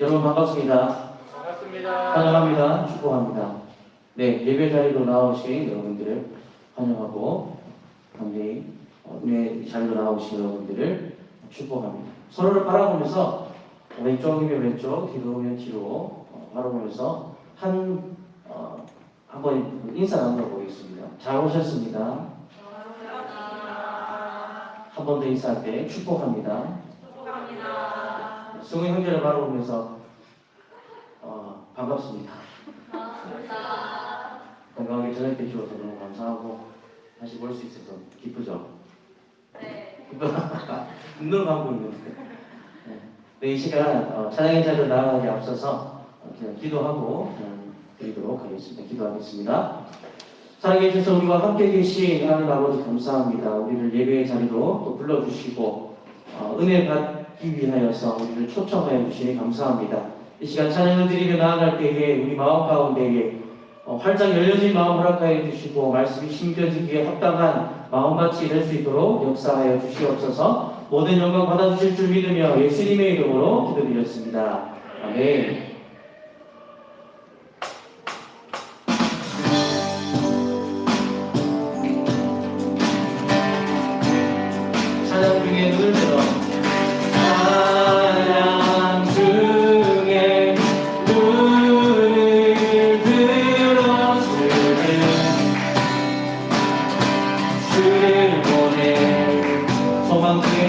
여러분 반갑습니다. 반갑습니다. 환영합니다. 축복합니다. 네, 예배 자리로 나오신 여러분들을 환영하고 감히 은혜 자리로 나오신 여러분들을 축복합니다. 서로를 바라보면서 왼쪽이면 왼쪽, 뒤로면 뒤로 바라보면서 한번 인사 나눠보겠습니다. 잘 오셨습니다. 한 번 더 인사할 때 축복합니다. 승우 형제를 바라보면서 반갑습니다. 건강하게 저녁 때 주어서 너무 감사하고 다시 볼 수 있어서 기쁘죠? 네. 눈을 감고 있는데 네, 이 시간 찬양의 자리로 나아가기 앞서서 그냥 기도하고 드리도록 하겠습니다. 기도하겠습니다. 사랑해 주셔서 우리와 함께 계신 하나님 아버지 감사합니다. 우리를 예배의 자리로 또 불러주시고 은혜 받기 위하여서 우리를 초청하여 주시니 감사합니다. 이 시간 찬양을 드리며 나아갈 때에 우리 마음 가운데에 활짝 열려진 마음 허락하여 주시고 말씀이 심겨지기에 합당한 마음같이 될 수 있도록 역사하여 주시옵소서. 모든 영광 받아주실 줄 믿으며 예수님의 이름으로 기도드렸습니다. 아멘. 찬양 중에 눈을 들어 찬양 중에 눈을 들어 주를 보내 소망 중에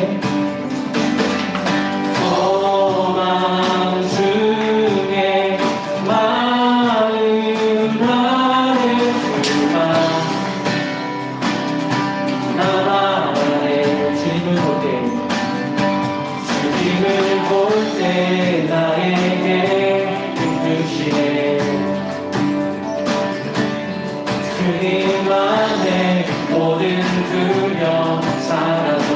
마음 다해 주마 나만의 주님을 볼 때 나에게 힘주시네 주님만의 모든 두려움 사라져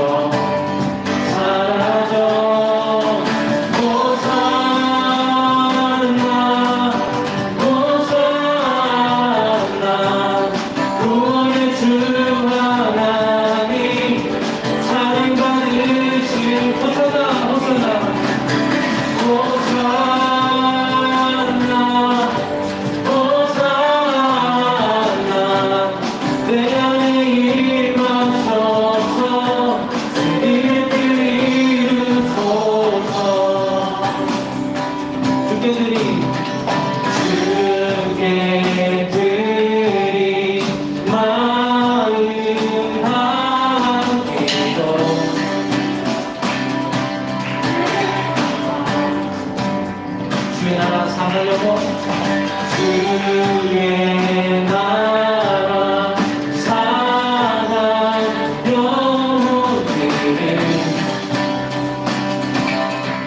주의 나라 사랑 영혼들을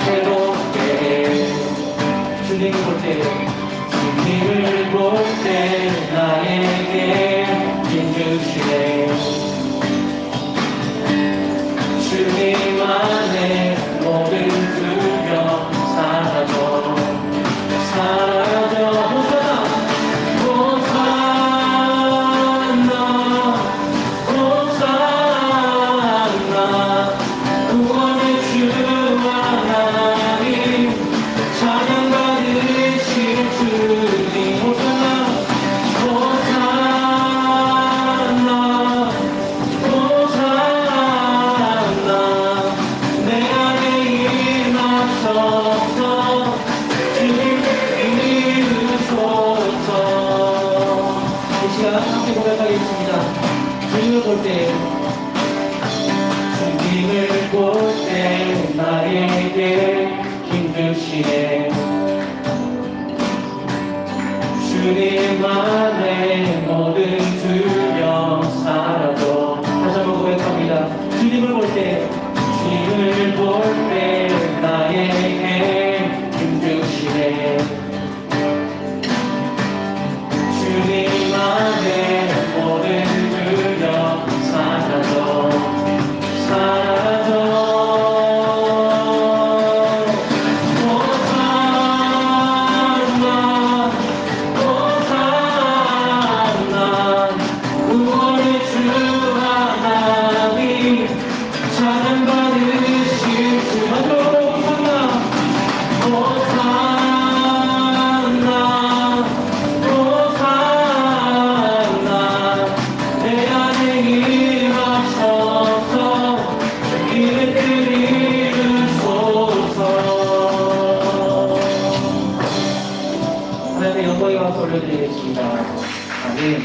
새롭게 주님을 볼 때 나에게 힘주시네 주님 안에 모든 두려움 사라져 구원의 주 하나님 찬양 받으실 주님 함께 고백하겠습니다. 주님을 볼 때 나에게 힘주시네 주님만의 모든 두려움 사라져 다시 한번 고백합니다. 주님을 볼 때 나에게 힘주시네 주님만의 모든 두려움 사라져 올려드리겠습니다. 아멘.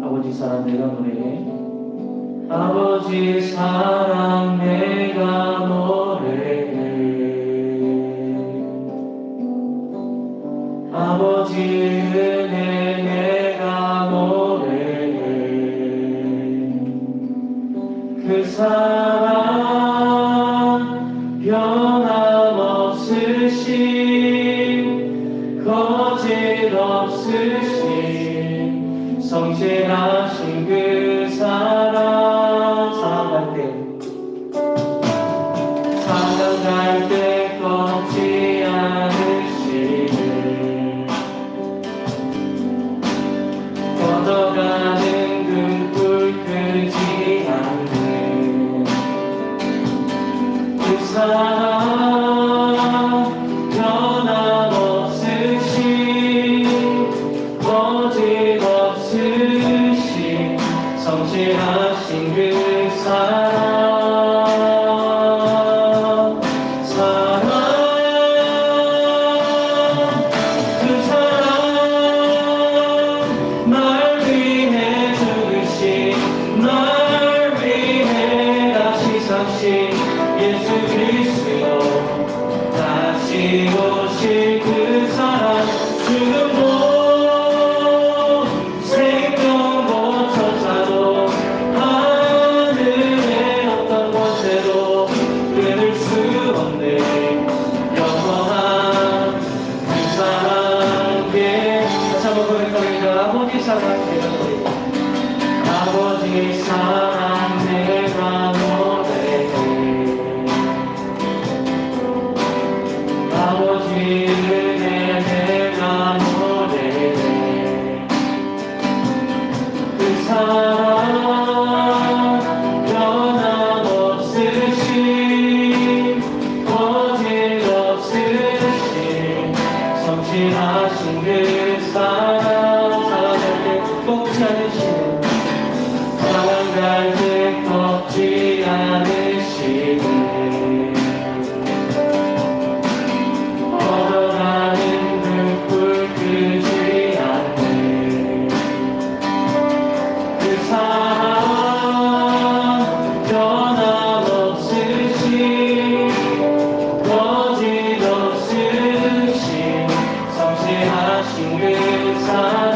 아버지 사랑 내가 노래해. 아버지 사랑 내가 노래해. 아버지 은혜 내가 노래해. 그 사랑 변함없으신 거짓없으신 성실하신 그 사랑 사랑할 때 꺾지 않으시는 꺼져가는 등불 끄지 않는 그 사랑 변함없으신 거짓없으신 성실하신 그 사랑 그 사랑 날 위해 죽으신 날 위해 다시 사신 예수 그리스도 다시 오실 그 사랑 죽음도 생명도 천사도 하늘의 어떤 곳에도 끊을 수 없는 영원한 그 사랑에 다시 한번 고백합니다. 아버지 사랑 내가 노래해. 아버지 사랑 내가 노래해. 아버지 은혜 내가 노래해. 그 사랑 변함없으신 거짓없으신 성실하신 그 사랑 사랑할 때 꺾지 않으시는 사랑할 때 꺾지 않으시는 꺼져가는 등불 끄지 않는 그 사랑 변함없으신 거짓없으신 성실하신 그 사랑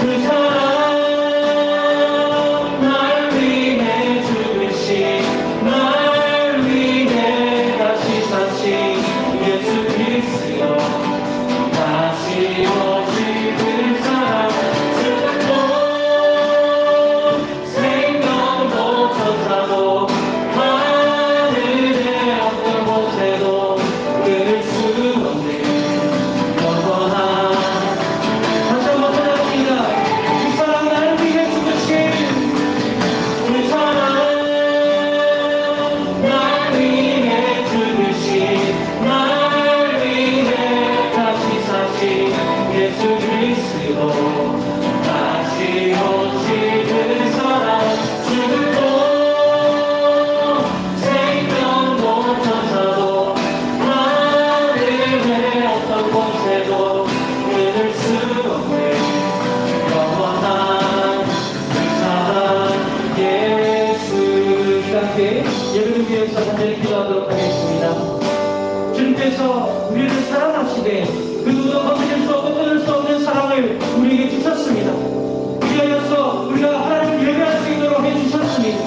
그 사랑 날 위해 죽으신 날 위해 다시 사신 예수 그리스도 다시 오실 그 사랑 슬픔도 생명도 천사도 하늘의 어떤 곳에도 끊을 수 없는 영원한 다시 한번 찾아봅니다. 그 사랑 나를 위해 죽으신 그 사랑 날 위해 죽으신 날 위해 다시 사신 예수 그리스도 다시 오실 그 사랑 죽음도 생명도 천사도 하늘의 어떤 곳에도 끊을 수 없는 영원한 그 사랑 예수 함께 예배를 위해서 간절히 기도하도록 하겠습니다. 주님께서 우리를 사랑하시되 그 누구도 건드릴 수 없고 끊을 수 없는 사랑을 우리에게 주셨습니다. 그리하여서 우리가 하나님을 예배할 수 있도록 해주셨습니다.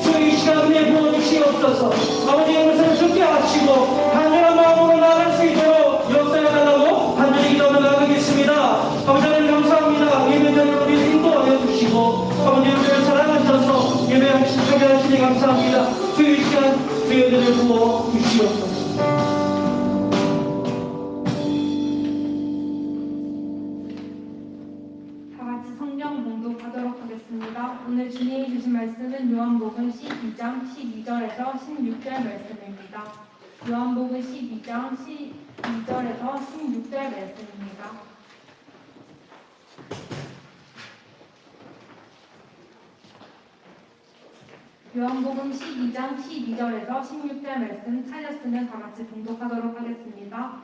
주의 이 시간 은혜 부어주시옵소서. 아버지의 것을 죽게 하시고 간절한 마음으로 나아갈 수 있도록 역사해달라고 간절히 기도하며 나가겠습니다. 아버지 하나님 감사합니다. 예배자를 우리를 인도하여 주시고 아버지 우리를 사랑하셔서 예배하시게 하시니 감사합니다. 주의 이 시간 주의 은혜를 부어주시옵소서. 다 같이 성경 봉독하도록 하겠습니다. 오늘 주님이 주신 말씀은 요한복음 12장 12절에서 16절 말씀입니다. 요한복음 12장 12절에서 16절 말씀입니다. 요한복음 12장 12절에서 16절 말씀 찾았으면 다 같이 봉독하도록 하겠습니다.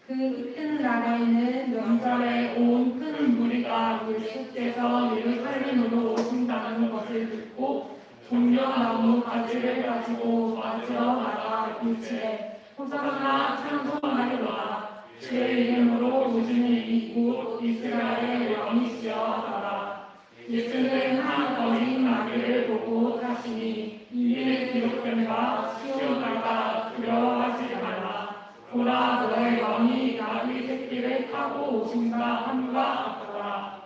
그 이튿날에는 명절에 온 큰 무리가 예수께서 예루살렘으로 오신다는 것을 듣고 종려나무 가지를 가지고 맞으러 나가 일치에 호산나 찬송하리로다. 주의 이름으로 오시는 이곳 이스라엘의 왕이시여 하더라. 예수는 한 어린 나귀를 보고 하시니 이에 기록된 바 시온아가 두려워하지 말라. 보라 너의 왕이 나귀 새끼를 타고 오신다 함과 같더라.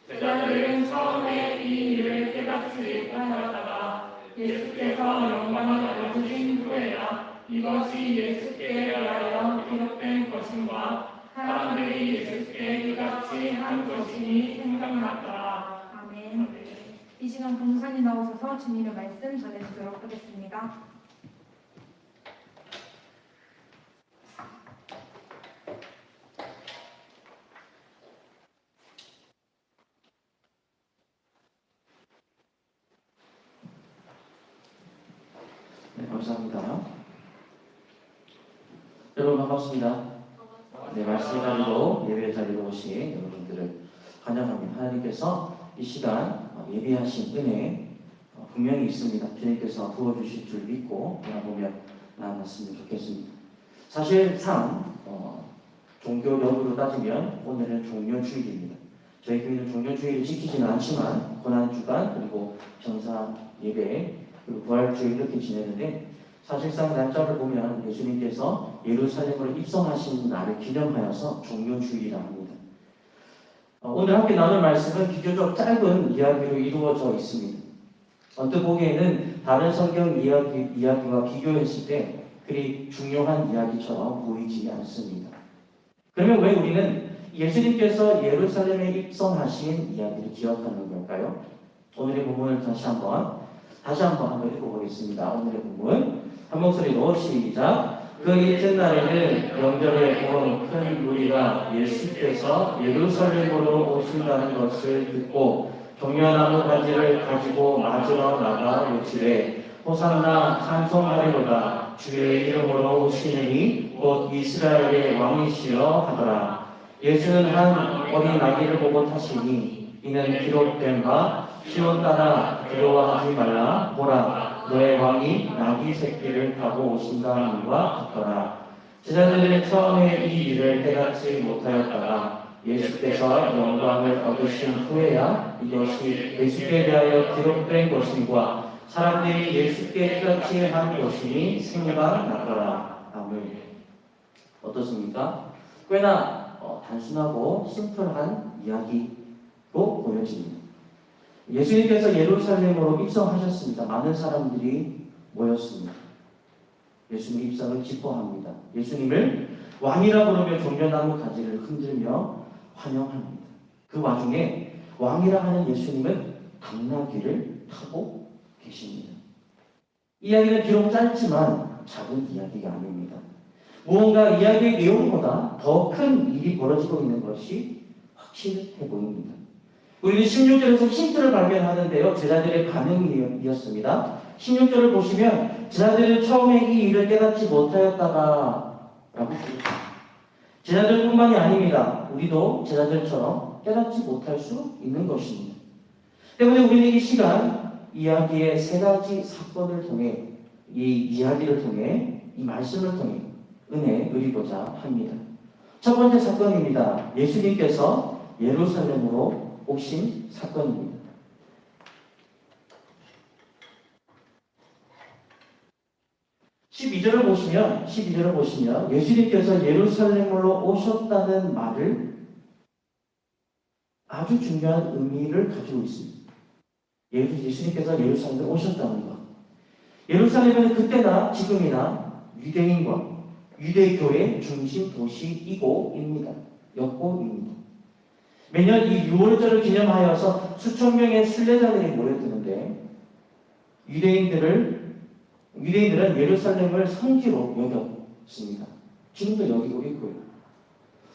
제자들은 처음에 이 일을 깨닫지 못하였다가 예수께서 영광을 얻으신 후에야 이것이 예수께 대하여 기록된 것인가 사람들이 예수께 이같이 한 것이니 생각났더라. 아멘. 이 시간 봉사님 나오셔서 주님의 말씀 전해주도록 하겠습니다. 네, 감사합니다. 여러분 반갑습니다. 네, 말씀 자리로 예배 자리로 오신 여러분들을 환영합니다. 하나님께서 이 시간 예비하신 은혜 분명히 있습니다. 주님께서 부어주실 줄 믿고 바라보며 나아갔으면 좋겠습니다. 사실상 종교력으로 따지면 오늘은 종료주일입니다. 저희 교회는 종료주일을 지키지는 않지만 고난주간 그리고 정사 예배 그리고 부활주일 이렇게 지내는데 사실상 날짜를 보면 예수님께서 예루살렘으로 입성하신 날을 기념하여서 종료주일이라 합니다. 오늘 함께 나눌 말씀은 비교적 짧은 이야기로 이루어져 있습니다. 언뜻 보기에는 다른 성경 이야기와 비교했을 때 그리 중요한 이야기처럼 보이지 않습니다. 그러면 왜 우리는 예수님께서 예루살렘에 입성하신 이야기를 기억하는 걸까요? 오늘의 본문을 다시 한번 읽어보겠습니다. 오늘의 본문 한 목소리로 시작. 그 이튿날에는 명절에 온 큰 무리가 예수께서 예루살렘으로 오신다는 것을 듣고 종려나무 가지를 가지고 맞으러 나가 외치되 호산나 찬송하리로다. 주의 이름으로 오시느니 곧 이스라엘의 왕이시여 하더라. 예수는 한 어린 나귀를 보고 타시니 이는 기록된 바 시온 따라 두려워하지 말라. 보라 너의 왕이 나귀 새끼를 타고 오신다함과 같더라. 제자들은 처음에 이 일을 깨닫지 못하였다가 예수께서 영광을 얻으신 후에야 이것이 예수께 대하여 기록된 것임과 사람들이 예수께 깨닫지 한 것이니 생각났더라. 아멘. 어떻습니까? 꽤나 단순하고 심플한 이야기로 보여집니다. 예수님께서 예루살렘으로 입성하셨습니다. 많은 사람들이 모였습니다. 예수님 입성을 기뻐합니다. 예수님을 왕이라 부르며 종려나무 가지를 흔들며 환영합니다. 그 와중에 왕이라 하는 예수님은 당나귀를 타고 계십니다. 이야기는 비록 짧지만 작은 이야기가 아닙니다. 무언가 이야기의 내용보다 더 큰 일이 벌어지고 있는 것이 확실해 보입니다. 우리는 16절에서 힌트를 발견하는데요. 제자들의 반응이었습니다. 16절을 보시면 제자들은 처음에 이 일을 깨닫지 못하였다가 라고 기록합니다. 제자들뿐만이 아닙니다. 우리도 제자들처럼 깨닫지 못할 수 있는 것입니다. 때문에 우리는 이 시간 이야기의 세 가지 사건을 통해 이 이야기를 통해 이 말씀을 통해 은혜 누리고자 합니다. 첫 번째 사건입니다. 예수님께서 예루살렘으로 오신 사건입니다. 12절을 보시면 예수님께서 예루살렘으로 오셨다는 말을 아주 중요한 의미를 가지고 있습니다. 예수님께서 예루살렘에 오셨다는 것. 예루살렘은 그때나 지금이나 유대인과 유대교의 중심 도시이고입니다. 였고입니다. 매년 이 6월절을 기념하여서 수천 명의 순례자들이 모여드는데 유대인들은 예루살렘을 성지로 여겨 있습니다. 지금도 여기고 있고요.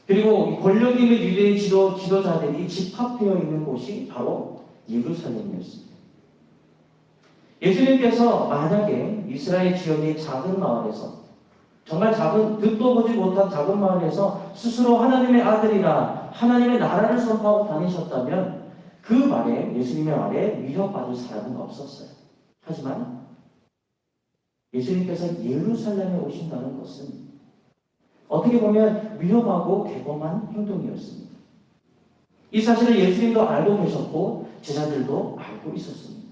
그리고 권력 있는 유대인 지도자들이 집합되어 있는 곳이 바로 예루살렘이었습니다. 예수님께서 만약에 이스라엘 지역의 작은 마을에서, 정말 작은, 듣도 보지 못한 작은 마을에서 스스로 하나님의 아들이라 하나님의 나라를 선포하고 다니셨다면 그 말에, 예수님의 말에 위협받을 사람은 없었어요. 하지만 예수님께서 예루살렘에 오신다는 것은 어떻게 보면 위험하고 대범한 행동이었습니다. 이 사실을 예수님도 알고 계셨고 제자들도 알고 있었습니다.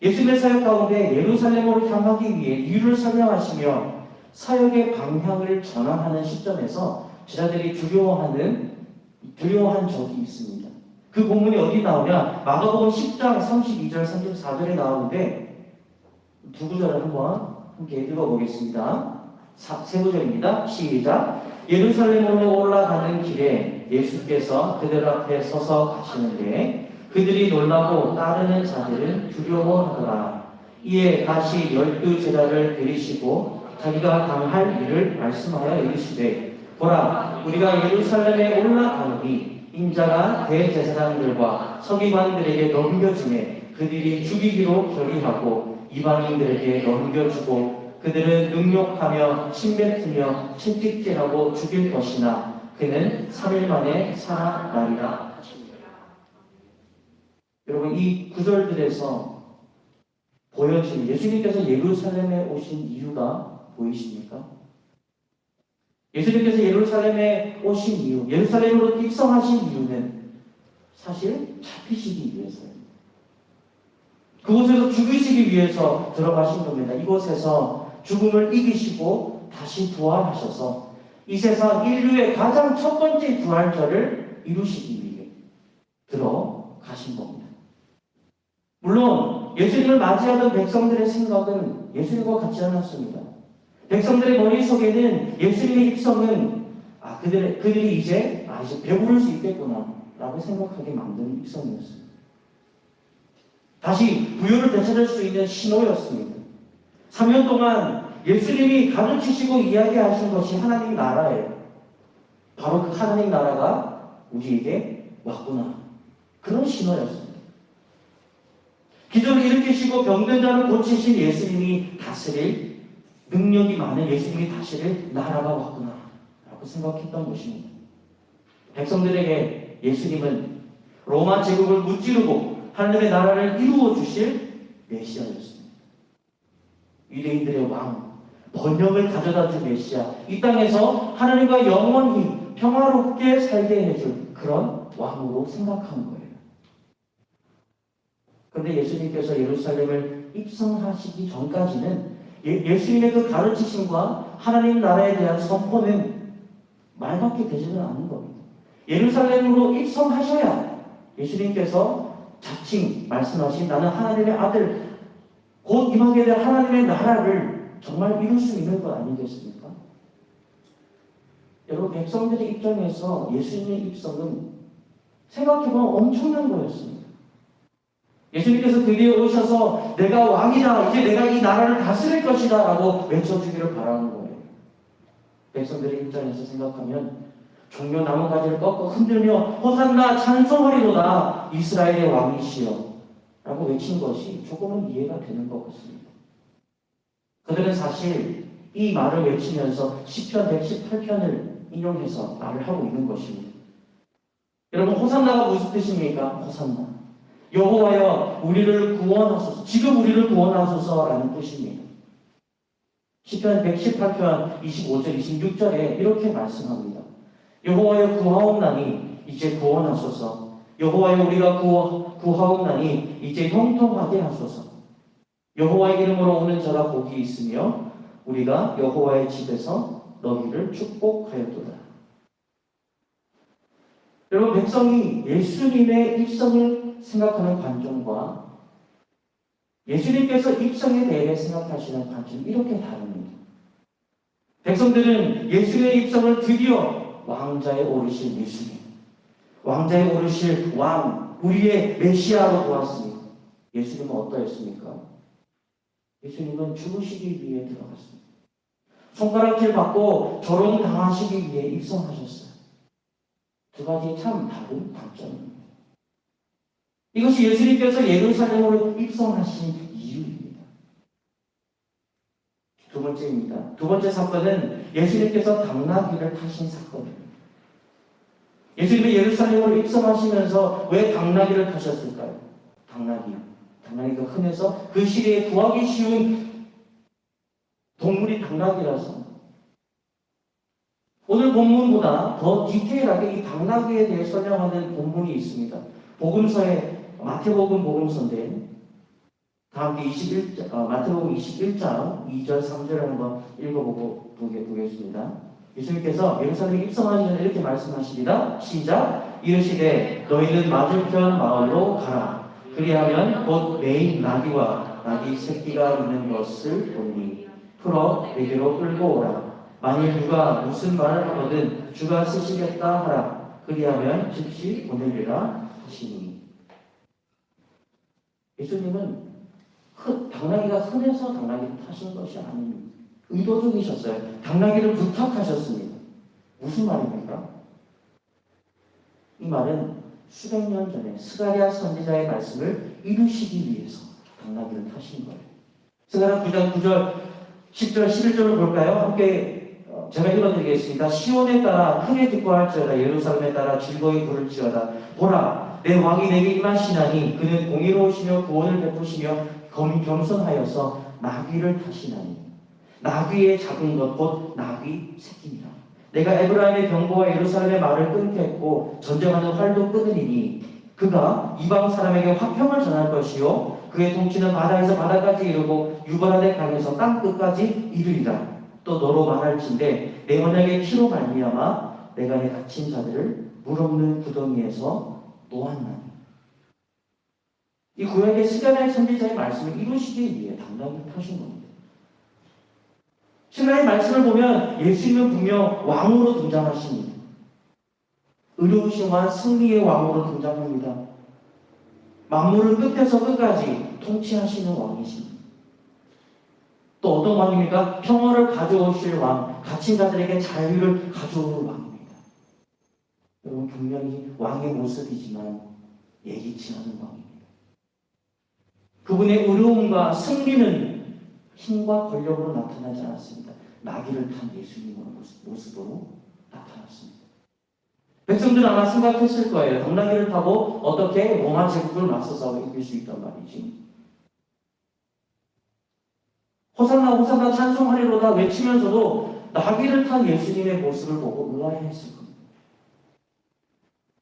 예수님의 사역 가운데 예루살렘으로 향하기 위해 이유를 설명하시며 사역의 방향을 전환하는 시점에서 제자들이 두려워한 적이 있습니다. 그 본문이 어디 나오냐? 마가복음 10장 32절 34절에 나오는데 두 구절을 한번 함께 읽어보겠습니다. 세 구절입니다. 시작. 예루살렘으로 올라가는 길에 예수께서 그들 앞에 서서 가시는데 그들이 놀라고 따르는 자들은 두려워하더라. 이에 다시 12 제자를 데리시고 자기가 당할 일을 말씀하여 이르시되 보라, 우리가 예루살렘에 올라가노니 인자가 대제사장들과 서기관들에게 넘겨주매 그들이 죽이기로 결의하고 이방인들에게 넘겨주고 그들은 능욕하며 침뱉으며 채찍질하고 죽일 것이나 그는 3일 만에 살아나리라. 여러분, 이 구절들에서 보여지는 예수님께서 예루살렘에 오신 이유가 보이십니까? 예수님께서 예루살렘에 오신 이유, 예루살렘으로 입성하신 이유는 사실 잡히시기 위해서예요. 그곳에서 죽으시기 위해서 들어가신 겁니다. 이곳에서 죽음을 이기시고 다시 부활하셔서 이 세상 인류의 가장 첫 번째 부활절을 이루시기 위해 들어가신 겁니다. 물론 예수님을 맞이하던 백성들의 생각은 예수님과 같지 않았습니다. 백성들의 머릿속에는 예수님의 입성은 그들이 이제 배부를 수 있겠구나 라고 생각하게 만든 입성이었습니다. 다시 부유를 되찾을 수 있는 신호였습니다. 3년 동안 예수님이 가르치시고 이야기하신 것이 하나님 나라예요. 바로 그 하나님 나라가 우리에게 왔구나. 그런 신호였습니다. 기적을 일으키시고 병든 자를 고치신 예수님이 다스릴 능력이 많은 예수님이 다스릴 나라가 왔구나 라고 생각했던 것입니다. 백성들에게 예수님은 로마 제국을 무찌르고 하나님의 나라를 이루어 주실 메시아였습니다. 유대인들의 왕, 번영을 가져다 줄 메시아, 이 땅에서 하나님과 영원히 평화롭게 살게 해줄 그런 왕으로 생각한 거예요. 그런데 예수님께서 예루살렘을 입성하시기 전까지는 예수님의 그 가르치심과 하나님 나라에 대한 선포는 말밖에 되지는 않은 겁니다. 예루살렘으로 입성하셔야 예수님께서 자칭 말씀하신 나는 하나님의 아들, 곧 임하게 될 하나님의 나라를 정말 이룰 수 있는 것 아니겠습니까? 여러분, 백성들의 입장에서 예수님의 입성은 생각해보면 엄청난 거였습니다. 예수님께서 드디어 오셔서 내가 왕이다, 이제 내가 이 나라를 다스릴 것이다 라고 외쳐주기를 바라는 거예요. 백성들의 입장에서 생각하면 종려 나뭇가지를 꺾어 흔들며 호산나 찬송하리로다 이스라엘의 왕이시여 라고 외친 것이 조금은 이해가 되는 것 같습니다. 그들은 사실 이 말을 외치면서 시편 118편을 인용해서 말을 하고 있는 것입니다. 여러분, 호산나가 무슨 뜻입니까? 호산나, 여호와여 우리를 구원하소서, 지금 우리를 구원하소서라는 뜻입니다. 시편 118편 25절 26절에 이렇게 말씀합니다. 여호와여 구하옵나니 이제 구원하소서. 여호와여 우리가 구하옵나니 이제 형통하게 하소서. 여호와의 이름으로 오는 자가 복이 있으며 우리가 여호와의 집에서 너희를 축복하였도다. 여러분, 백성이 예수님의 입성을 생각하는 관점과 예수님께서 입성에 대해 생각하시는 관점이 이렇게 다릅니다. 백성들은 예수님의 입성을 드디어 왕자에 오르실 예수님, 왕자에 오르실 왕, 우리의 메시아로 보았습니다. 예수님은 어떠했습니까? 예수님은 죽으시기 위해 들어갔습니다. 손가락질 받고 조롱당하시기 위해 입성하셨어요. 두 가지 참 다른 관점입니다. 이것이 예수님께서 예루살렘으로 입성하신 이유입니다. 두 번째입니다. 두 번째 사건은 예수님께서 당나귀를 타신 사건입니다. 예수님이 예루살렘으로 입성하시면서 왜 당나귀를 타셨을까요? 당나귀가 흔해서 그 시대에 구하기 쉬운 동물이 당나귀라서 오늘 본문보다 더 디테일하게 이 당나귀에 대해 설명하는 본문이 있습니다. 마태복음 복음서인데 다 함께 마태복음 21장 2절 3절을 한번 읽어보고 보겠습니다. 예수님께서 예루살렘에 입성하기 전에 이렇게 말씀하십니다. 시작! 이르시되 너희는 맞은편 마을로 가라. 그리하면 곧 매인 나귀와 나귀 새끼가 있는 것을 보니 풀어 내게로 끌고 오라. 만일 누가 무슨 말을 하거든 주가 쓰시겠다 하라. 그리하면 즉시 보내리라 하시니. 예수님은 당나귀가 흔해서 당나귀를 타신 것이 아닙니다. 의도적이셨어요. 당나귀를 부탁하셨습니다. 무슨 말입니까? 이 말은 수백 년 전에 스가랴 선지자의 말씀을 이루시기 위해서 당나귀를 타신 거예요. 스가랴 9장 9절, 10절, 11절을 볼까요? 함께 제가 읽어드리겠습니다. 시온에 따라 크게 기뻐할지어다. 예루살렘에 따라 즐거이 부를지어다. 보라, 내 왕이 내게 임하시나니 그는 공의로우시며 구원을 베푸시며 겸손하여서 나귀를 타시나니 나귀의 작은 것 곧 나귀 새끼니라. 내가 에브라임의 병거와 예루살렘의 말을 끊게 했고 전쟁하는 활도 끊으리니 그가 이방 사람에게 화평을 전할 것이요 그의 통치는 바다에서 바다까지 이르고 유브라데 강에서 땅 끝까지 이르리라. 또 너로 말할진대 내 언약의 피로 말미암아 내가 내 갇힌 자들을 물 없는 구덩이에서 놓았나니. 이 구약의 스가랴의 선지자의 말씀을 이루시기 위해 당나귀를 타신 겁니다. 스가랴의 말씀을 보면 예수님은 분명 왕으로 등장하십니다. 의로우심과 승리의 왕으로 등장합니다. 만물을 끝에서 끝까지 통치하시는 왕이십니다. 또 어떤 왕입니까? 평화를 가져오실 왕, 갇힌 자들에게 자유를 가져오는 왕입니다. 여러분 분명히 왕의 모습이지만 예기치 않은 왕입니다. 그분의 의로움과 승리는 힘과 권력으로 나타나지 않았습니다. 나귀를 탄 예수님의 모습으로 나타났습니다. 백성들은 아마 생각했을 거예요. 당나귀를 타고 어떻게 로마 제국을 맞서서 이길 수 있단 말이지. 호산나 호산나 찬송하리로다 외치면서도 나귀를 탄 예수님의 모습을 보고 의아해했을 겁니다.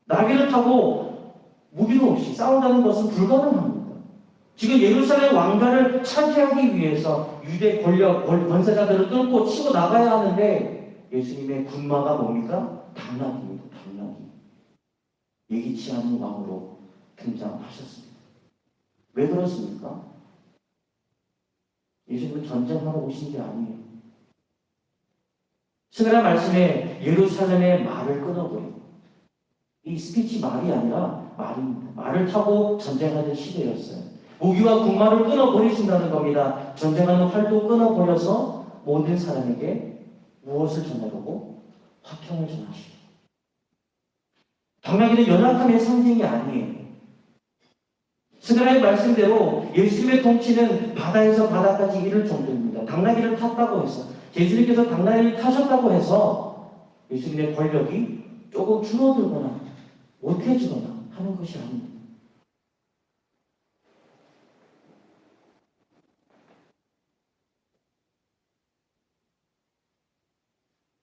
나귀를 타고 무기도 없이 싸운다는 것은 불가능합니다. 지금 예루살렘 왕가를 차지하기 위해서 유대 권세자들을 뚫고 치고 나가야 하는데 예수님의 군마가 뭡니까? 당나귀입니다. 당나귀. 예기치 않은 왕으로 등장하셨습니다. 왜 그렇습니까? 예수님은 전쟁하러 오신 게 아니에요. 스가랴 말씀에 예루살렘의 말을 끊어버리고 이 스피치 말이 아니라 말입니다. 말을 타고 전쟁하는 시대였어요. 무기와 군마를 끊어버리신다는 겁니다. 전쟁하는 활도 끊어버려서 모든 사람에게 무엇을 전하려고? 화평을 전하시고. 당나귀는 연약함의 상징이 아니에요. 스가랴의 말씀대로 예수님의 통치는 바다에서 바다까지 이를 정도입니다. 당나귀를 탔다고 해서 예수님께서 당나귀를 타셨다고 해서 예수님의 권력이 조금 줄어들거나 못해지거나 하는 것이 아닙니다.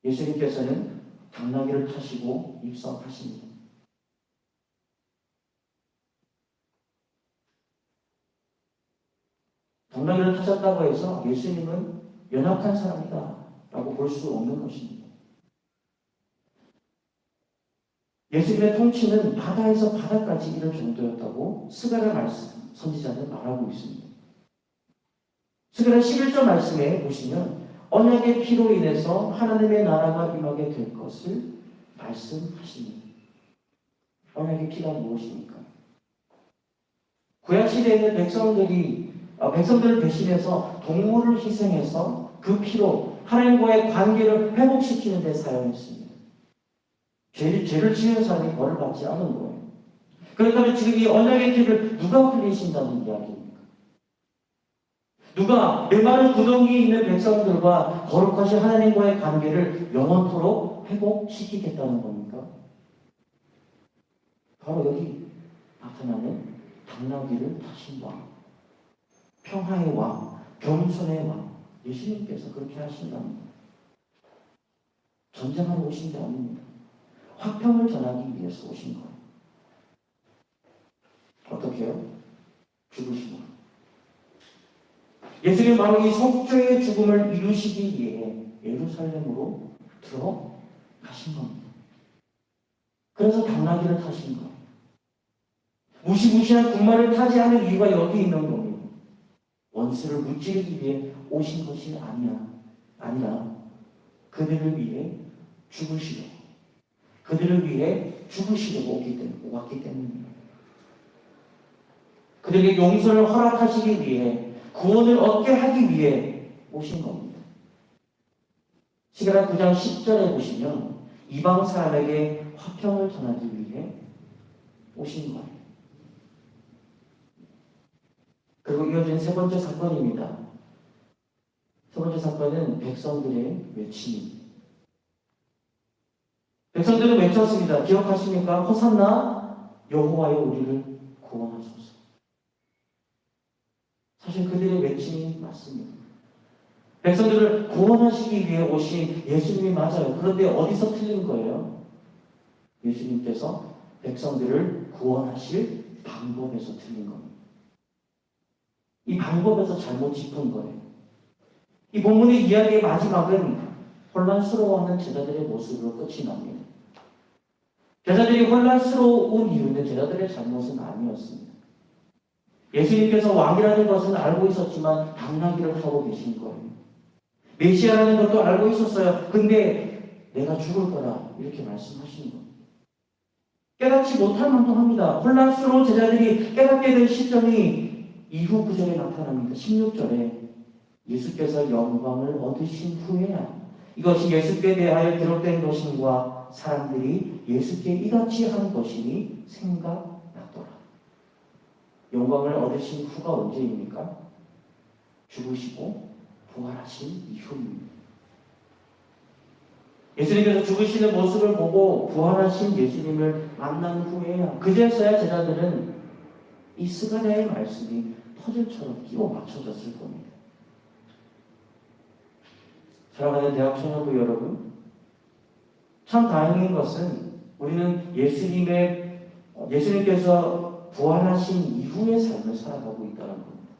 예수님께서는 당나귀를 타시고 입성하십니다. 당나귀를 타셨다고 해서 예수님은 연약한 사람이다 라고 볼 수 없는 것입니다. 예수님의 통치는 바다에서 바다까지 이를 정도였다고 스가랴 말씀 선지자는 말하고 있습니다. 스가랴 11절 말씀에 보시면 언약의 피로 인해서 하나님의 나라가 임하게 될 것을 말씀하십니다. 언약의 피가 무엇입니까? 구약시대에 있는 백성들을 대신해서 동물을 희생해서 그 피로 하나님과의 관계를 회복시키는 데 사용했습니다. 죄를 지은 사람이 벌을 받지 않은 거예요. 그렇다면 지금 이 언약의 길을 누가 흘리신다는 이야기입니까? 누가 메마른 구덩이에 있는 백성들과 거룩하신 하나님과의 관계를 영원토록 회복시키겠다는 겁니까? 바로 여기 나타나는 당나귀를 타신 왕, 평화의 왕, 겸손의 왕, 예수님께서 그렇게 하신답니다. 전쟁하러 오신 게 아닙니다. 화평을 전하기 위해서 오신 거예요. 어떻게 해요? 죽으시고. 예수님 바로 이 속죄의 죽음을 이루시기 위해 예루살렘으로 들어가신 겁니다. 그래서 당나귀를 타신 거예요. 무시무시한 군마를 타지 않은 이유가 여기 있는 겁니다. 원수를 무찌르기 위해 오신 것이 아니라 그들을 위해 죽으시려고, 그들을 위해 죽으시려고 왔기 때문입니다. 그들에게 용서를 허락하시기 위해, 구원을 얻게 하기 위해 오신 겁니다. 시가라 9장 10절에 보시면 이방 사람에게 화평을 전하기 위해 오신 거예요. 그리고 이어진 세 번째 사건입니다. 세 번째 사건은 백성들의 외침입니다. 백성들은 외쳤습니다. 기억하십니까? 호산나 여호와여 우리를 구원하소서. 사실 그들의 외침이 맞습니다. 백성들을 구원하시기 위해 오신 예수님이 맞아요. 그런데 어디서 틀린 거예요? 예수님께서 백성들을 구원하실 방법에서 틀린 겁니다. 이 방법에서 잘못 짚은 거예요. 이 본문의 이야기의 마지막은 혼란스러워하는 제자들의 모습으로 끝이 납니다. 제자들이 혼란스러운 이유는 제자들의 잘못은 아니었습니다. 예수님께서 왕이라는 것은 알고 있었지만 당나귀를 타고 계신 거예요. 메시아라는 것도 알고 있었어요. 근데 내가 죽을 거라 이렇게 말씀하시는 거예요. 깨닫지 못할 만도 합니다. 혼란스러운 제자들이 깨닫게 된 시점이 이후 구절에 나타납니다. 16절에 예수께서 영광을 얻으신 후에야 이것이 예수께 대하여 기록된 것임과 사람들이 예수께 이같이 한 것이니 생각났더라. 영광을 얻으신 후가 언제입니까? 죽으시고 부활하신 이후입니다. 예수님께서 죽으시는 모습을 보고 부활하신 예수님을 만난 후에야, 그제서야 제자들은 이 스가랴의 말씀이 퍼즐처럼 끼워 맞춰졌을 겁니다. 사랑하는 대학 청년부 여러분, 참 다행인 것은 우리는 예수님께서 부활하신 이후의 삶을 살아가고 있다는 겁니다.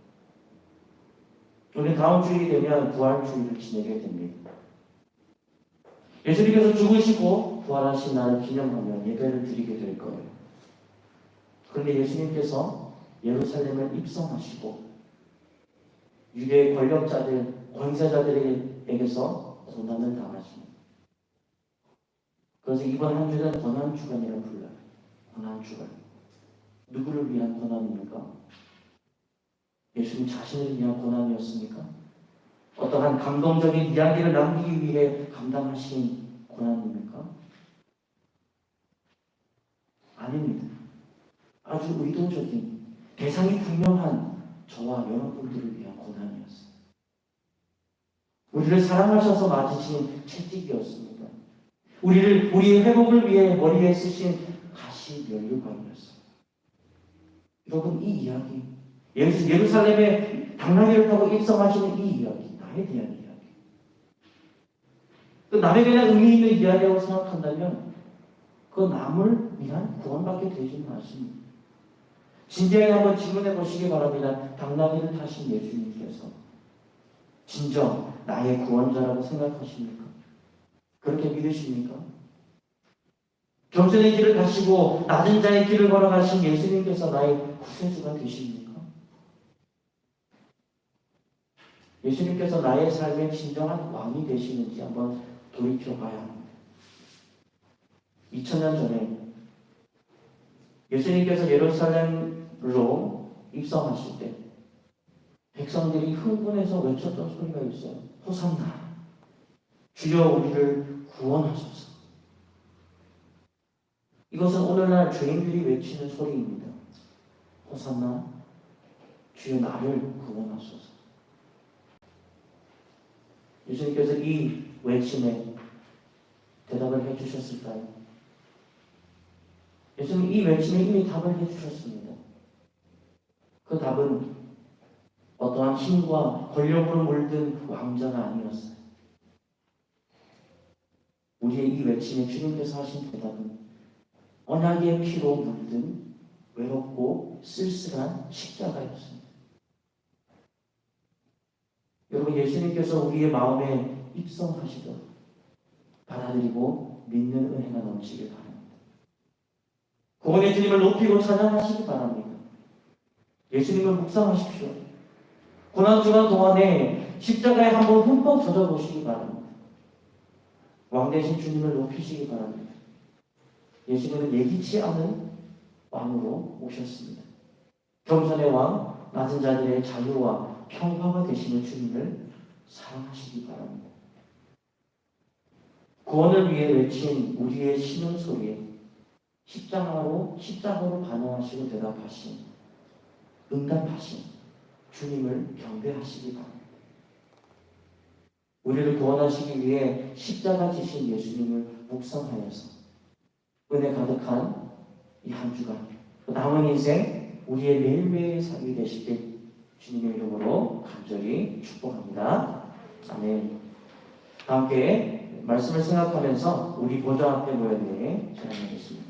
우리는 다음 주일이 되면 부활주일을 지내게 됩니다. 예수님께서 죽으시고 부활하신 날을 기념하며 예배를 드리게 될 거예요. 그런데 예수님께서 예루살렘을 입성하시고 유대의 권력자들, 권세자들에게서 고난을 당하십니다. 그래서 이번 한 주는 고난주간이라고 불러요. 고난주간. 누구를 위한 고난입니까? 예수님 자신을 위한 고난이었습니까? 어떠한 감동적인 이야기를 남기기 위해 감당하신 고난입니까? 아닙니다. 아주 의도적인, 대상이 분명한 저와 여러분들을 위한 고난이었어요. 우리를 사랑하셔서 맞으신 채찍이었습니다. 우리의 회복을 위해 머리에 쓰신 가시 면류관이었어요. 여러분, 이 이야기, 예루살렘에 당나귀를 타고 입성하시는 이 이야기, 나에 대한 이야기, 그 남에 대한 의미 있는 이야기라고 생각한다면 그 남을 위한 구원받게 되지는 않습니다. 진지하게 한번 질문해 보시기 바랍니다. 당나귀를 타신 예수님께서 진정 나의 구원자라고 생각하십니까? 그렇게 믿으십니까? 겸손의 길을 가시고 낮은 자의 길을 걸어가신 예수님께서 나의 구세주가 되십니까? 예수님께서 나의 삶의 진정한 왕이 되시는지 한번 돌이켜봐야 합니다. 2000년 전에 예수님께서 예루살렘으로 입성하실 때 백성들이 흥분해서 외쳤던 소리가 있어요. 호산나, 주여 우리를 구원하소서. 이것은 오늘날 죄인들이 외치는 소리입니다. 호산나, 주여 나를 구원하소서. 예수님께서 이 외침에 대답을 해주셨을까요? 예수님 이 외침에 이미 답을 해주셨습니다. 그 답은 어떠한 힘과 권력으로 물든 왕자가 아니었어요. 우리의 이 외침에 주님께서 하신 대답은 언약의 피로 물든 외롭고 쓸쓸한 십자가였습니다. 여러분, 예수님께서 우리의 마음에 입성하시도록 받아들이고 믿는 은혜가 넘치길 바랍니다. 구원의 주님을 높이고 찬양하시기 바랍니다. 예수님을 묵상하십시오. 고난주간 동안에 십자가에 한번 흠뻑 젖어보시기 바랍니다. 왕 대신 주님을 높이시기 바랍니다. 예수님은 예기치 않은 왕으로 오셨습니다. 겸손의 왕, 낮은 자들의 자유와 평화가 되시는 주님을 사랑하시기 바랍니다. 구원을 위해 외친 우리의 신음소리에 십자가로 반응하시고 대답하신, 응답하신 주님을 경배하시기 바랍니다. 우리를 구원하시기 위해 십자가 지신 예수님을 묵상하여서 은혜 가득한 이 한 주간, 남은 인생 우리의 매일매일 삶이 되시길 주님의 이름으로 간절히 축복합니다. 아멘. 함께 말씀을 생각하면서 우리 보좌 앞에 모였네 찬양하겠습니다.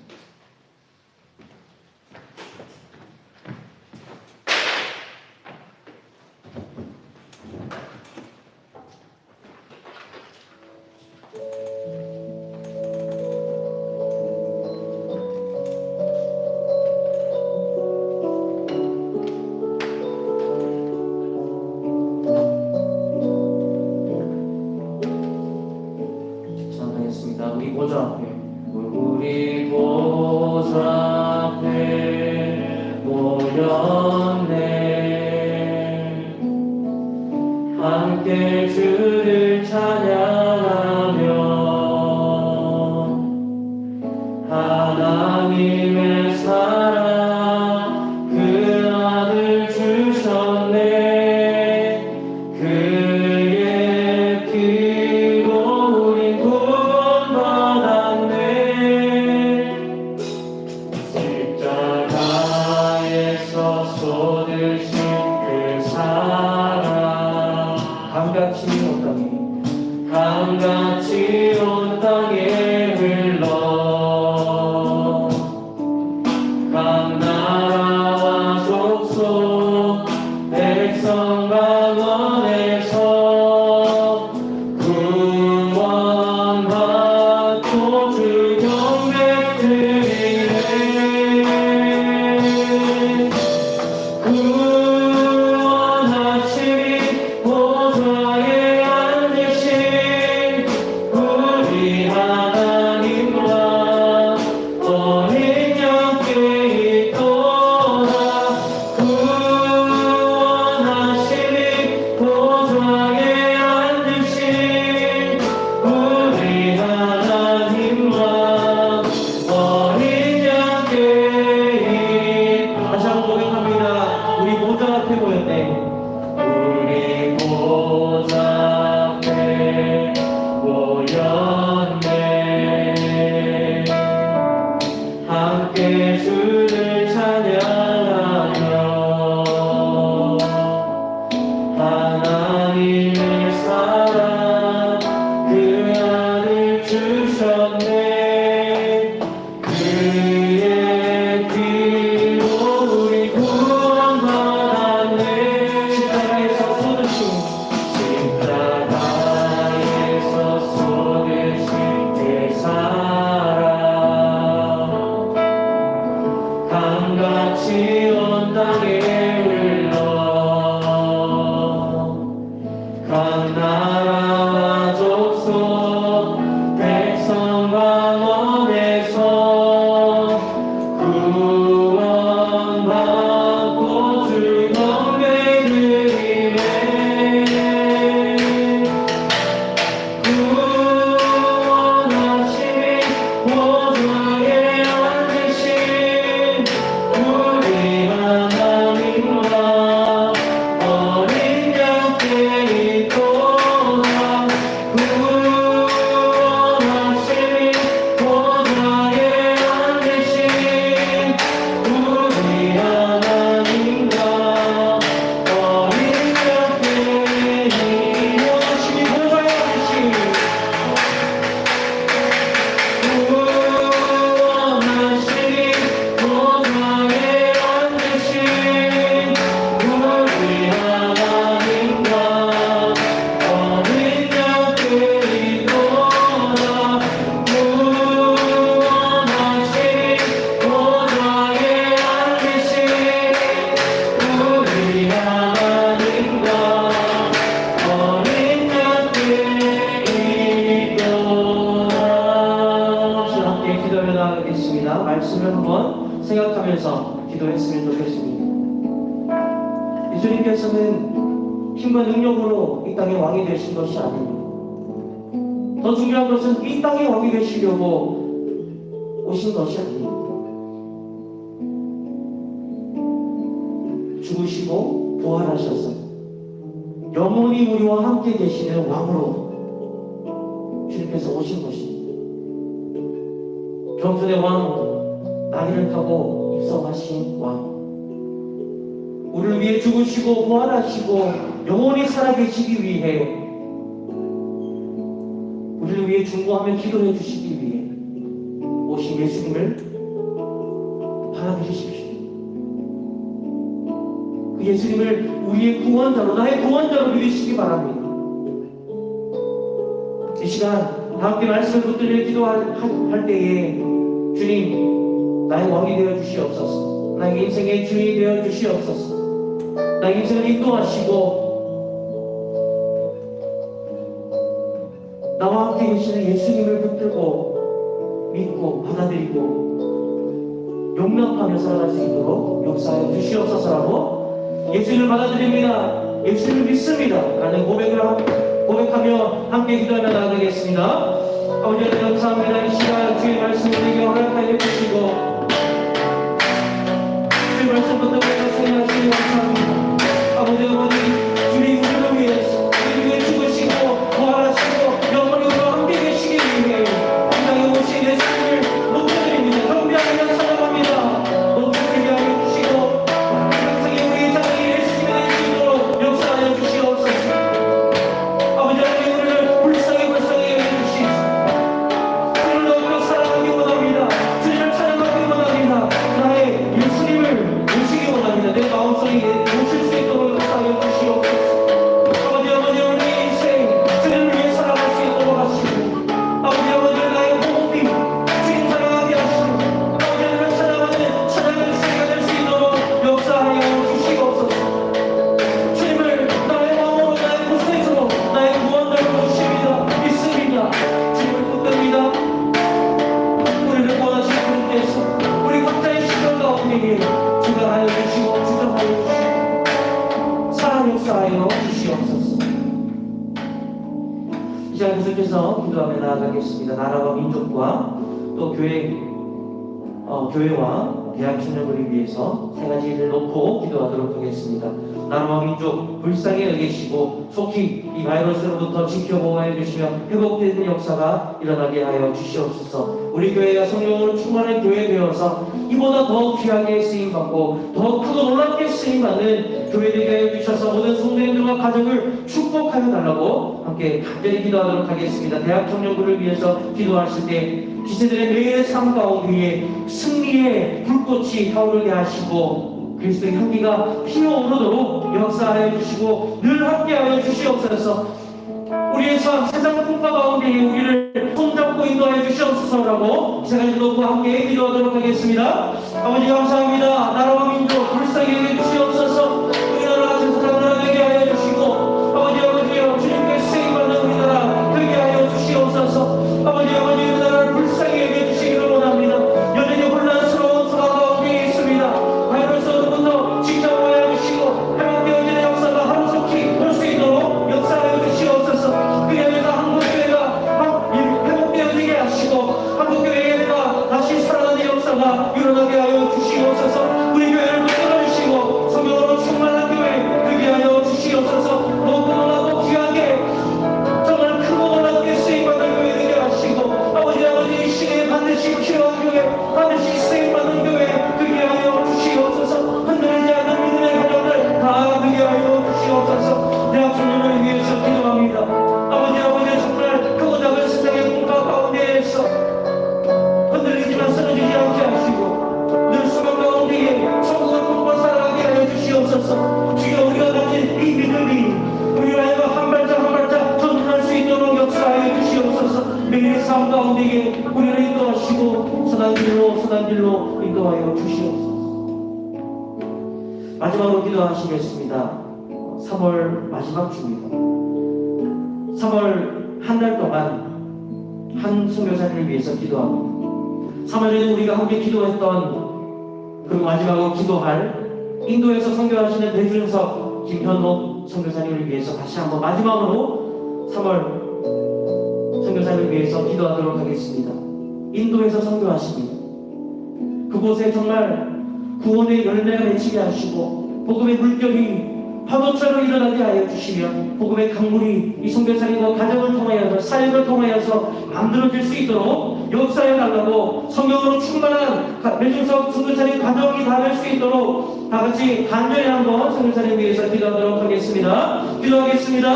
우리 보좌 앞에 모였네. 함께 주를 찬양하며 하나님의 사랑 그 아들 주셨네. 그의 피로 우리 구원받았네. 십자가에서 쏟으신 그 사랑 강같이 온 땅에 흘러 각 나라와 족속 백성 강원에서 구원받고 주 경배 드리네. 구원하시니 보좌에 앉으신 우리 하나님과 어린 양께 있도다. 구원하시니 보좌에 앉으신 우리 하나님과 어린 양께 있도다. 다시 한번 고백합니다. 우리 보좌 앞에 모였네. 우리 보좌 앞에 모였네. 함께 주를 찬양하며 하나님의 사랑 그 아들 주셨네. 그의 피로 우리 구원받았네. 십자가에서 쏟으신 그 사랑 강같이 온 땅에 흘러 각 나라와 족속 백성 강원에서 구원받고 주 경배 드리네. 구원하시니 생각하면서 기도했으면 좋겠습니다. 예수님께서는 힘과 능력으로 이 땅의 왕이 되신 것이 아닙니다. 더 중요한 것은 이 땅의 왕이 되시려고 오신 것이 아닙니다. 죽으시고 부활하셔서 영원히 우리와 함께 계시는 왕으로 주님께서 오신 것입니다. 겸손의 왕, 나귀를 타고 입성하신 왕, 우리를 위해 죽으시고 부활하시고 영원히 살아계시기 위해, 우리를 위해 중보하며 기도해 주시기 위해 오신 예수님을 받아들이십시오. 그 예수님을 우리의 구원자로, 나의 구원자로 믿으시기 바랍니다. 이 시간 다 함께 말씀을 붙들려 기도할 때에 주님, 나의 왕이 되어 주시옵소서. 나의 인생의 주인이 되어 주시옵소서. 나의 인생을 인도하시고 나와 함께 계시는 예수님을 붙들고 믿고 받아들이고 용납하며 살아갈 수 있도록 역사하여 주시옵소서라고, 예수님을 받아들입니다, 예수님을 믿습니다 라는 고백하며 함께 기도하며 나아가겠습니다. 아버지 하나님 감사합니다. 이 시간 주의 말씀을 내게 허락하여 주시고 주의 말씀 붙들고 생각하시니 감사합니다. 아버지 주님 우리를 위해서, 우리를 위해 죽으시고 부활하시고 영원히 우리와 함께 계시기 위해 이 땅에 오신 예수님을 높여드립니다. 경배하며 찬양합니다. 높이게 하여 주시고 항상 우리의 자녀이 예수님의 될 수 있도록 역사하여 주시옵소서. 아버지 하나님 우리를 불쌍히 여겨주시옵소서. 주를 너무 사랑하기 원합니다. 주님을 찬양하기 원합니다. 나의 예수님을 모시기 원합니다. 내 마음속에 모실 수 있도록 역사하여 주시옵소서. 아버지 우리 인생 주님을 위해 살아갈 수 있도록 하시고, 아버지 나의 호흡이 주님 사랑하게 하시고, 아버지를 찬양하는 찬양의 시간 될 수 있도록 역사하여 주시옵소서. 주님을 나의 왕으로, 나의 구세주로, 나의 구원자로 모십니다. 믿습니다. 주님을 붙듭니다. 우리를 구원하신 분께서 우리 각자의 시간 가운데 주장하여 주시고 주장하여 주시고 사랑 역사하여 주시옵소서. 이 시간 계속해서 기도하며 나아가겠습니다. 나라와 민족과 또 교회와 대학 청년들을 위해서 세 가지 일을 놓고 기도하도록 하겠습니다. 나라와 민족 불쌍히 여기시고 속히 이 바이러스로부터 지켜보호해 주시며 회복되는 역사가 일어나게 하여 주시옵소서. 우리 교회가 성령으로 충만한 교회 되어서 이보다 더 귀하게 쓰임받고 더 크고 놀랍게 쓰임받는 교회 되게 하여 주셔서 모든 성도님들과 가정을 축복하여 달라고 함께 간절히 기도하도록 하겠습니다. 대학 청년부를 위해서 기도하실 때 기세들의 매일의 삶 가운데에 승리의 불꽃이 타오르게 하시고 그리스도의 향기가 피어오르도록 역사하여 주시고 늘 함께하여 주시옵소서. 우리의 삶, 세상 풍파 가운데 우리를 손잡고 인도하여 주시옵소서라고 세 가지 놓고 함께 기도하도록 하겠습니다. 아버지 감사합니다. 나라와 민족 불쌍히 여겨주시옵소서. 우리나라가 세상 나라 되게 하여 주시고 아버지여 주님께 쓰임받는 우리나라 되게 하여 주시옵소서. 아버지 우리나라를 불쌍히 여겨주시기를 원합니다. 여전히 혼란스러운 상황 가운데 있습니다. 바이러스로부터 지켜봐야 주시고 회복되어지는 역사가 하루속히 올 수 있도록 역사하여 주시옵소서. 그 안에서 한국교회가 회복되어지게 하시고 한국교회가 다시 살아나는 역사가 일어나게 하여 주시옵소서. 우리 교회를 붙들어주시고 성령으로 충만한 교회 되게 하여 주시옵소서. 너무나도 귀하게 정말 크고 놀랍게 쓰임받는 교회 되게 하시고 아버지 이 시대에 반드시 필요한 교회, 반드시 쓰임받는 교회 되게 하여 주시옵소서. 흔들리지 않는 믿음의 가정들 다 되게 하여 주시옵소서. 대학 청년을 위해서 기도합니다. 아버지 정말 크고 작은 세상의 공과 가운데에서 흔들리지만 쓰러지지 않게 하시고 늘 수면 가운데에 천국을 꿈꿔 살아가게 하여 주시옵소서. 주여 우리가 가진 이 믿음이 우리가 한 발짝 한 발짝 전진할 수 있도록 역사하여 주시옵소서. 매일의 삶 가운데에 우리를 인도하시고 선한 길로 인도하여 주시옵소서. 마지막으로 기도하시겠습니다. 3월 마지막 주입니다. 3월 한 달 동안 한 선교사님을 위해서 기도합니다. 3월에는 우리가 함께 기도했던 그리고 마지막으로 기도할 인도에서 선교하시는 배준석, 김현옥 선교사님을 위해서 다시 한번 마지막으로 3월 선교사님을 위해서 기도하도록 하겠습니다. 인도에서 선교하십니다. 그곳에 정말 구원의 열매가 맺히게 하시고 복음의 물결이 파도처럼 일어나게 하여 주시며 복음의 강물이 이 선교사님과 가정을 통하여서 사역을 통하여서 만들어질 수 있도록 역사해 달라고 성경으로 충만한 배준석 선교사님 가정이 닿을 수 있도록 다같이 간절히 한번 선교사님 위해서 기도하도록 하겠습니다. 기도하겠습니다.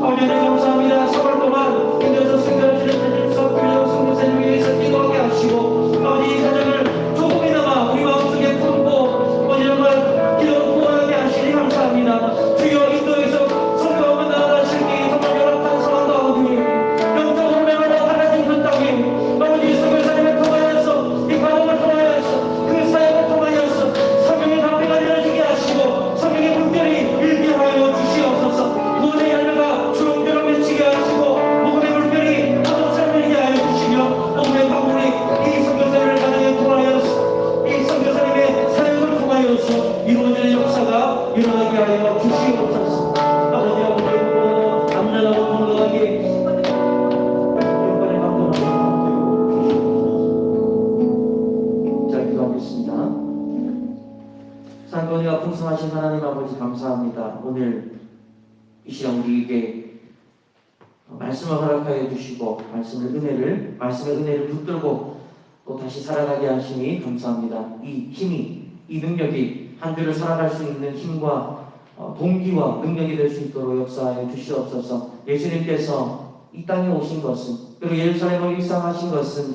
아버지 감사합니다. 3월 동안 인도에서 선교하시는 배준석 선교사님 위해서 기도하게 하시고 아버지 이 가정을 조금이나마 우리 마음속에 품고 아버지 정말 기도 구원하게 하시니 감사합니다. 주여 인도에서 선교하고 나아가시기 정말 열악한 상황 가운데 영적으로 매달려 달라진 그 땅에 아버지 선교사님을 통하여서 이 가정을 통하여서 그 사역을 통하여서 성령의 담대가 이루어지게 하시고 성령의 물결이 일게 하여 주시옵소서. 구원의 열매가 주렁주렁 맺히게 하시고 복음의 물결이 파도처럼 일게 하여 주시며 복음의 강물이 이 선교사님을 가정에 통하여서 이 선교사님의 사역을 통하여서 이루어지는 역사가 일어나게 하여 주시옵소서. 아버지 아버지 남자하고 건강하게 영광의 방법을 주시옵소서. 자 기도하겠습니다. 산권이가 풍성하신 하나님 아버지 감사합니다. 오늘 이 시간 우리에게 말씀을 허락하여 주시고 말씀의 은혜를 붙들고 또 다시 살아가게 하시니 감사합니다. 이 힘이 이 능력이 한 주를 살아갈 수 있는 힘과 동기와 능력이 될 수 있도록 역사하여 주시옵소서. 예수님께서 이 땅에 오신 것은 그리고 예루살렘을 입성하신 것은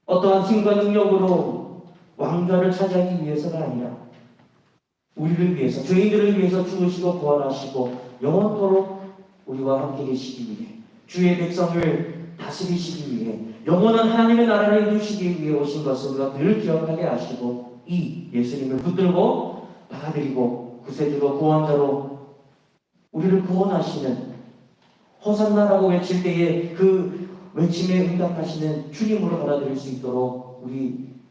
어떠한 힘과 능력으로 왕좌를 차지하기 위해서가 아니라 우리를 위해서 죄인들을 위해서 죽으시고 부활하시고 영원토록 우리와 함께 계시기 위해 주의 백성을 다스리시기 위해 영원한 하나님의 나라를 이루시기 위해 오신 것을 우리가 늘 기억하게 하시고 이 예수님을 붙들고 받아들이고 구세주로 구원자로 우리를 구원하시는 호산나라고 외칠 때에 그 외침에 응답하시는 주님으로 받아들일 수 있도록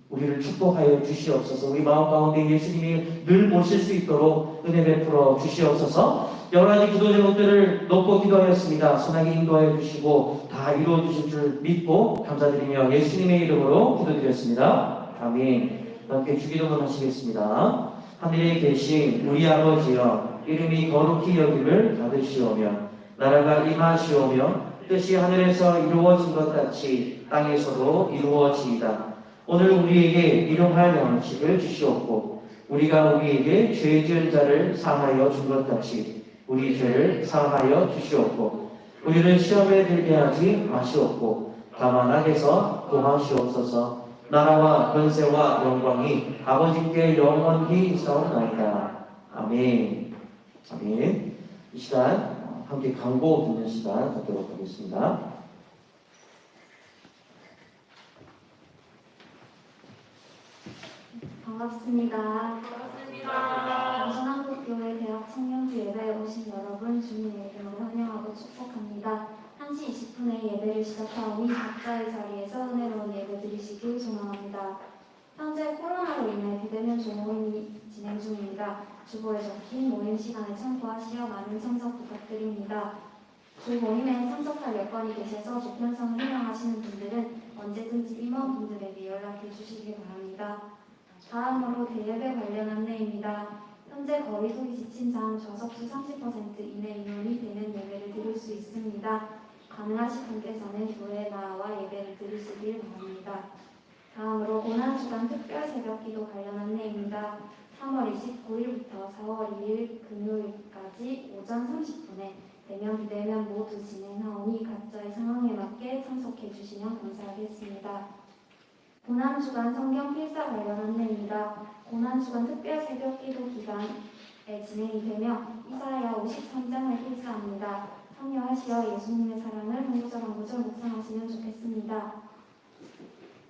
우리를 축복하여 주시옵소서. 우리 마음 가운데 예수님이 늘 모실 수 있도록 은혜 베풀어 주시옵소서. 여러 가지 기도 제목들을 놓고 기도하였습니다. 선하게 인도하여 주시고 다 이루어 주실 줄 믿고 감사드리며 예수님의 이름으로 기도드렸습니다. 아멘. 함께 주기도문 하시겠습니다. 하늘에 계신 우리 아버지여 이름이 거룩히 여김을 받으시오며 나라가 임하시오며 뜻이 하늘에서 이루어진 것 같이 땅에서도 이루어지이다. 오늘 우리에게 일용할 양식을 주시옵고 우리가 우리에게 죄 지은 자를 사하여 준 것 같이 우리 죄를 사하여 주시옵고 우리를 시험에 들게 하지 마시옵고 다만 악에서 구하시옵소서. 나라와 권세와 영광이 아버지께 영원히 있사옵나이다. 아멘. 아멘. 이 시간 함께 광고 듣는 시간 갖도록 하겠습니다. 반갑습니다. 강천한국교회 대학 청년부 예배에 오신 여러분 주님의 이름으로 환영하고 축복합니다. 1시 20분에 예배를 시작하오니 각자의 자리에서 은혜로운 예배 드리시길 소망합니다. 현재 코로나로 인해 비대면 조모임이 진행 중입니다. 주보에 적힌 모임 시간에 참고하시어 많은 참석 부탁드립니다. 주 모임에 참석할 여건이 계셔서 조편성을 희망하시는 분들은 언제든지 임원분들에게 연락해 주시기 바랍니다. 다음으로 대예배 관련 안내입니다. 현재 거리두기 지침상 좌석수 30% 이내 인원이 되는 예배를 드릴 수 있습니다. 가능하신 분께서는 교회에 나와 예배를 드리시길 바랍니다. 다음으로 고난주간 특별 새벽기도 관련 안내입니다. 3월 29일부터 4월 2일 금요일까지 오전 30분에 대면 비대면 모두 진행하오니 각자의 상황에 맞게 참석해 주시면 감사하겠습니다. 고난주간 성경 필사 관련 안내입니다. 고난주간 특별 새벽기도 기간에 진행이 되며 이사야 53장을 필사합니다. 참여하시어 예수님의 사랑을 한 구절 한 구절 묵상하시면 좋겠습니다.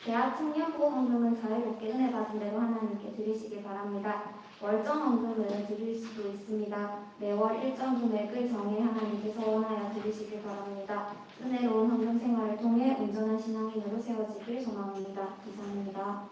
대학 청년부 헌금은 자유롭게 은혜 받은 대로 하나님께 드리시길 바랍니다. 월정 헌금을 드릴 수도 있습니다. 매월 일정 금액을 정해 하나님께서 원하여 드리시길 바랍니다. 은혜로운 헌금 생활을 통해 온전한 신앙인으로 세워지길 소망합니다. 이상입니다.